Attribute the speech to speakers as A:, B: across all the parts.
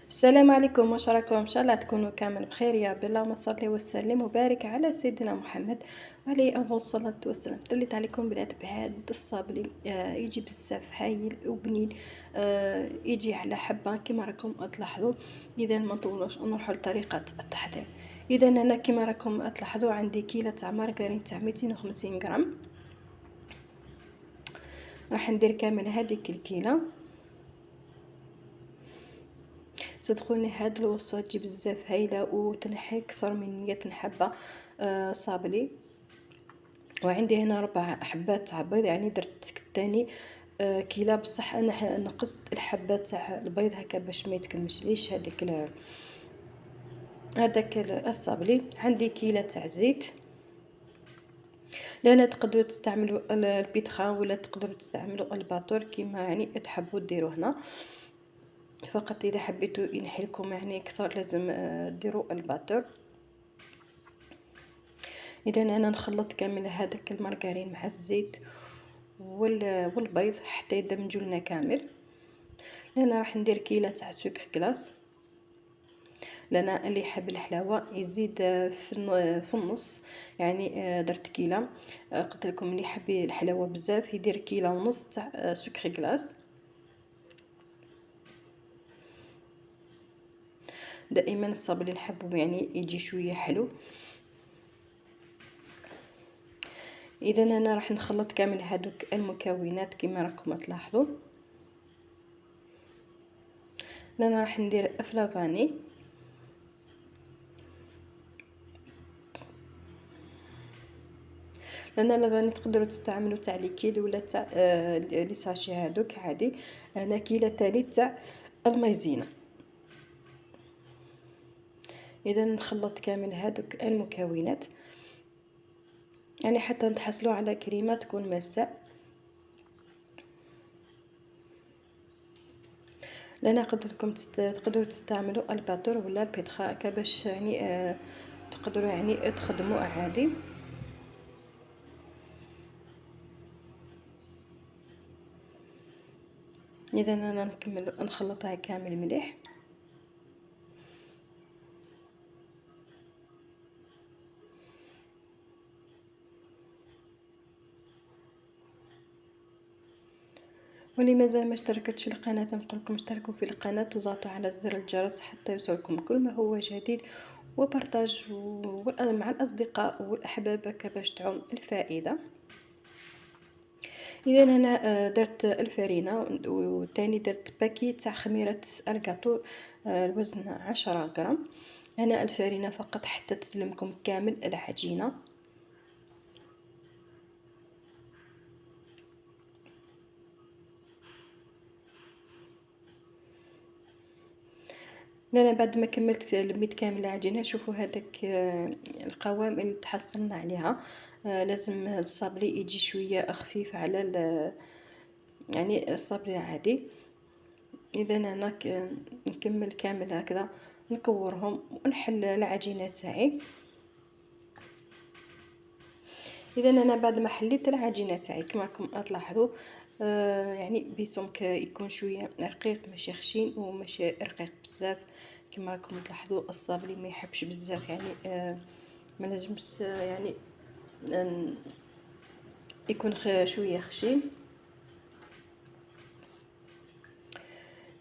A: السلام عليكم، واش راكم؟ ان شاء الله تكونوا كامل بخير يا رب. اللهم صل وسلم وبارك على سيدنا محمد وعليه افضل الصلاه والسلام. دليت عليكم بلاد بهذا الصابلي يجي بزاف هايل وبنين. يجي على حبه كما راكم تلاحظوا. اذا ما نطولوش نروحوا لطريقه التحضير. اذا انا كما راكم تلاحظوا عندي كيلو تاع مارغرين تاع 250 غرام. راح ندير كامل هذيك الكيلو. صدقوني هاد الوصفه تجي بزاف هايله وتنحي اكثر من 100 حبه صابلي. وعندي هنا 4 حبات تاع بيض، يعني درت تاني كيلة. بصح انا نقصت الحبات تاع البيض هكا باش ما يتكمش ليش هذاك الصابلي. عندي كيلة تاع زيت، لا تقدروا تستعملوا البيتخا ولا تقدروا تستعملوا الباتور كيما يعني تحبوا ديروا هنا. فقط اذا حبيتوا ينحي لكم يعني اكثر لازم ديروا الباتور. اذا انا نخلط كامل هذاك المارغرين مع الزيت والبيض حتى يدمجوا لنا كامل. هنا راح ندير كيلة تاع سكر كلاص، لان اللي يحب الحلاوه يزيد في النص. يعني درت كيلة. قلت لكم اللي يحب الحلاوه بزاف يدير كيلة ونص تاع سكر كلاص. دائما الصابلي نحبه يعني يجي شويه حلو. اذا انا راح نخلط كامل هذوك المكونات كما راكم تلاحظوا. انا راح ندير افلافاني، لان لافاني تقدروا تستعملوا تاع ليكيد ولا تاع لي ساشي هذوك عادي. انا كيلة تاني تاع المايزينا. اذا نخلط كامل هذوك المكونات يعني حتى نتحصلوا على كريمه تكون ماسه. لأنا قلت لكم تقدروا تستعملوا الباتور ولا البيتخا باش يعني تقدروا يعني تخدموا عادي. اذا انا نكمل نخلطها كامل مليح. واللي مازال ما اشتركتش في القناه نقول لكم اشتركوا في القناه وضغطوا على زر الجرس حتى يوصلكم كل ما هو جديد، وبارطاج مع الاصدقاء والاحباب باش تعم الفائده. اذا انا درت الفرينه وتاني درت باكي تاع خميره الكاطو الوزن 10 غرام. انا الفرينه فقط حتى تلمكم كامل العجينه. انا بعد ما كملت لميت كامل العجينه شوفوا هذاك القوام اللي تحصلنا عليها. لازم الصابلي يجي شويه خفيف على يعني الصابلي العادي. اذا انا نكمل كامل هكذا نكورهم ونحل العجينه تاعي. اذا انا بعد ما حليت العجينه تاعي كما راكم تلاحظوا يعني بسمك يكون شويه رقيق ماشي خشين وماشي رقيق بزاف. كما راكم تلاحظوا الصابلي ما يحبش بزاف يعني ما لازمش يعني يكون شويه خشين.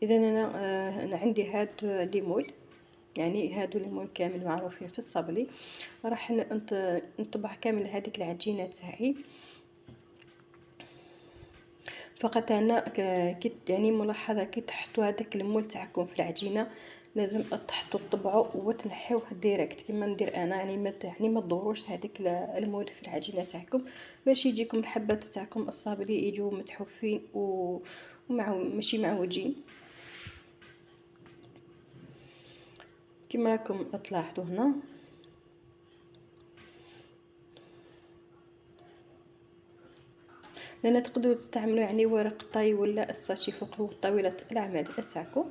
A: اذا انا عندي هاد ليمون، يعني هادو ليمون كامل معروفين في الصبلي. راح نطبع كامل هذيك العجينه تاعي. فقط هنا كي يعني ملاحظه كي تحطوا هذاك المول تاعكم في العجينه لازم تحطوا طبعوا وتنحيوه ديريكت كما ندير انا. يعني ما تدوروش هذيك المول في العجينه تاعكم باش يجيكم الحبات تاعكم الصابلي يجوا متحوفين ماشي معوجين كما راكم تلاحظوا هنا. لان تقدروا تستعملوا يعني ورق طي ولا الساشي فوق طاوله العمل تاعكم.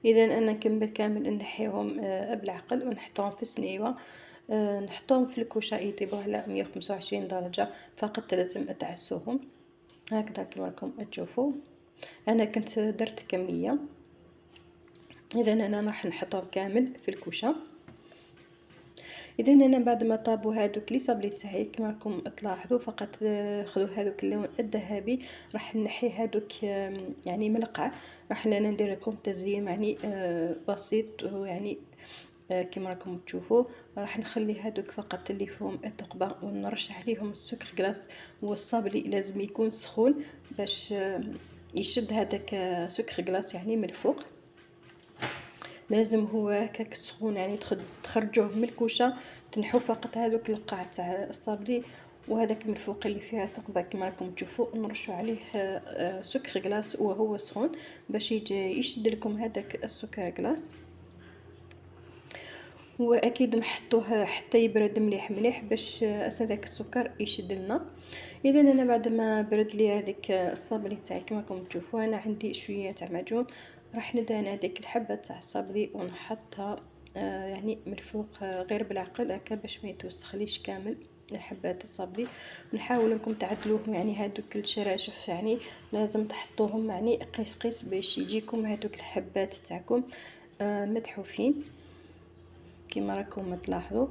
A: اذا انا نكمل كامل نحيهم بالعقل ونحطهم في سنيوه. نحطهم في الكوشه يطيبوا على 125 درجه فقط لازم تعسوهم. هكذا كما راكم تشوفوا. انا كنت درت كميه، اذا انا راح نحطهم كامل في الكوشه. اذا انا بعد ما طابوا هذوك لي صابلي تاعي كما راكم تلاحظوا، فقط خذوا هذوك اللون الذهبي، راح نحي هذوك يعني ملقع. راح انا ندير لكم تزيين يعني بسيط، يعني كما راكم تشوفوا. راح نخلي هذوك فقط اللي فيهم الثقبه ونرش عليهم السكر كلاص. والصابلي لازم يكون سخون باش يشد هذاك سكر كلاص يعني من الفوق. لازم هو هكاك سخون، يعني تخرجوه من الكوشه، تنحوا فقط هذوك القاع تاع الصابلي، وهذاك من الفوق اللي فيها ثقبه كما راكم تشوفوا نرشوا عليه سكر كلاص وهو سخون باش يجي يشد لكم هذاك السكر كلاص. واكيد نحطوه حتى يبرد مليح مليح باش هذاك السكر يشد لنا. اذا انا بعد ما برد لي هذيك الصابلي تاعي كما راكم تشوفوا، انا عندي شويه تاع معجون، راح ندهن هذيك الحبه تاع الصابلي ونحطها يعني من الفوق غير بالعقل هكا باش ما يتوسخليش كامل حبات الصابلي. نحاول انكم تعدلوهم، يعني هذوك الشراشف يعني لازم تحطوهم يعني قيس قيس باش يجيكم هذوك الحبات تاعكم متحوفين كما راكم تلاحظوا.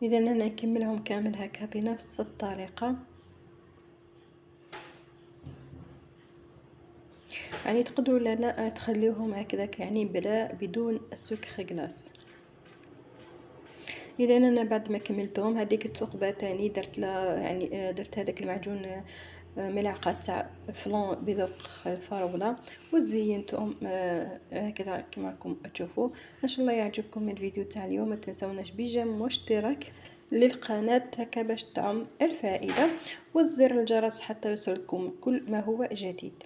A: اذا انا نكملهم كامل هكا بنفس الطريقه، يعني تقدروا لا تخليوهم هكذاك يعني بلا بدون السكر غلاس. اذا انا بعد ما كملتهم هذيك الثقبه تاني درت لها يعني درت هذاك المعجون ملعقه تاع فلون بذوق الفراوله وزينتهم هكذا كما راكم تشوفوا. ان شاء الله يعجبكم الفيديو تاع اليوم، ما تنسوناش بجيم واشتراك للقناه هكا باش تعم الفائده، وزر الجرس حتى يوصلكم كل ما هو جديد.